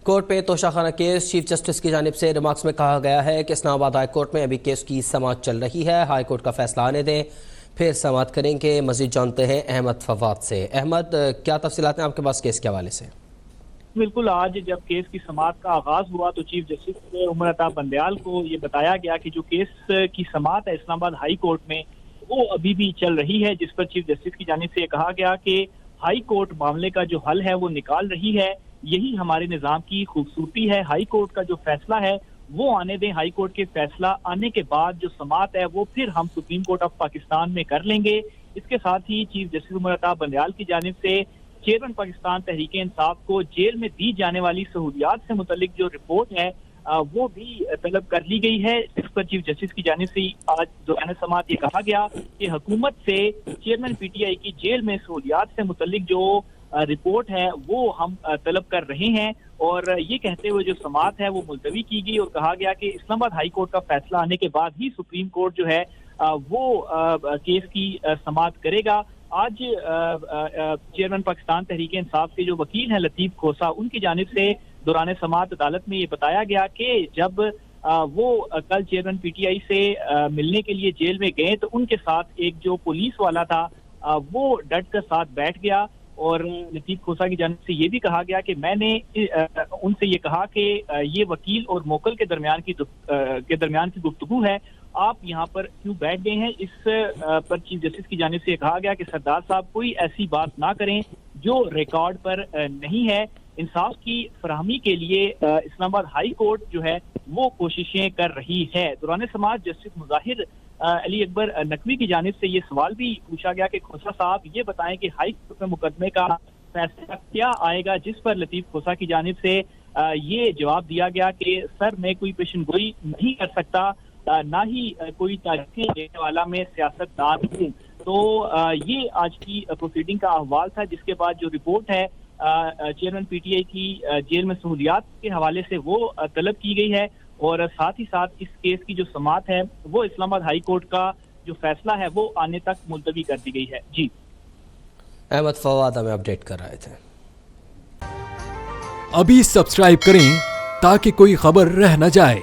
Court پہ توشہ case chief justice کی جانب سے ریمارکس میں کہا گیا ہے کہ اسلام آباد ہائی کورٹ میں ابھی کیس کی سماعت چل رہی ہے، ہائی کورٹ کا فیصلہ آنے دیں پھر سماعت کریں گے۔ مزید جانتے ہیں احمد فواد سے۔ احمد، کیا تفصیلات ہیں آپ کے پاس کیس کے حوالے سے؟ بالکل، آج جب کیس کی سماعت کا آغاز ہوا تو چیف جسٹس عمر عطا بندیال کو یہ بتایا گیا کہ جو کیس کی سماعت ہے اسلام آباد ہائی کورٹ میں وہ ابھی بھی چل رہی ہے، جس پر چیف جسٹس کی جانب سے یہ کہا گیا کہ ہائی کورٹ معاملے کا جو حل ہے وہ نکال رہی ہے، یہی ہمارے نظام کی خوبصورتی ہے۔ ہائی کورٹ کا جو فیصلہ ہے وہ آنے دیں، ہائی کورٹ کے فیصلہ آنے کے بعد جو سماعت ہے وہ پھر ہم سپریم کورٹ آف پاکستان میں کر لیں گے۔ اس کے ساتھ ہی چیف جسٹس عمر عطا بندیال کی جانب سے چیئرمین پاکستان تحریک انصاف کو جیل میں دی جانے والی سہولیات سے متعلق جو رپورٹ ہے وہ بھی طلب کر لی گئی ہے۔ اس پر چیف جسٹس کی جانب سے آج دوران سماعت یہ کہا گیا کہ حکومت سے چیئرمین پی ٹی آئی کی جیل میں سہولیات سے متعلق جو رپورٹ ہے وہ ہم طلب کر رہے ہیں، اور یہ کہتے ہوئے جو سماعت ہے وہ ملتوی کی گئی اور کہا گیا کہ اسلام آباد ہائی کورٹ کا فیصلہ آنے کے بعد ہی سپریم کورٹ جو ہے وہ کیس کی سماعت کرے گا۔ آج چیئرمین پاکستان تحریک انصاف کے جو وکیل ہیں لطیف کھوسا، ان کی جانب سے دوران سماعت عدالت میں یہ بتایا گیا کہ جب وہ کل چیئرمین پی ٹی آئی سے ملنے کے لیے جیل میں گئے تو ان کے ساتھ ایک جو پولیس والا تھا وہ ڈٹ کر ساتھ بیٹھ گیا، اور لطیف کھوسا کی جانب سے یہ بھی کہا گیا کہ میں نے ان سے یہ کہا کہ یہ وکیل اور موکل کے درمیان کی گفتگو ہے، آپ یہاں پر کیوں بیٹھ گئے ہیں۔ اس پر چیف جسٹس کی جانب سے کہا گیا کہ سردار صاحب کوئی ایسی بات نہ کریں جو ریکارڈ پر نہیں ہے۔ انصاف کی فراہمی کے لیے اسلام آباد ہائی کورٹ جو ہے وہ کوششیں کر رہی ہے۔ دوران سماعت جسٹس مظاہر علی اکبر نقوی کی جانب سے یہ سوال بھی پوچھا گیا کہ کھوسا صاحب یہ بتائیں کہ ہائی کورٹ میں مقدمے کا فیصلہ کیا آئے گا، جس پر لطیف کھوسا کی جانب سے یہ جواب دیا گیا کہ سر میں کوئی پیشن گوئی نہیں کر سکتا، نہ ہی کوئی تاریخیں دینے والا میں سیاست دان ہوں۔ تو یہ آج کی پروسیڈنگ کا احوال تھا، جس کے بعد جو رپورٹ ہے چیئرمین پی ٹی آئی کی جیل میں سہولیات کے حوالے سے وہ طلب کی گئی ہے، اور ساتھ ہی ساتھ اس کیس کی جو سماعت ہے وہ اسلام آباد ہائی کورٹ کا جو فیصلہ ہے وہ آنے تک ملتوی کر دی گئی ہے۔ جی احمد فواد ہمیں اپڈیٹ کر رہے تھے۔ ابھی سبسکرائب کریں تاکہ کوئی خبر رہ نہ جائے۔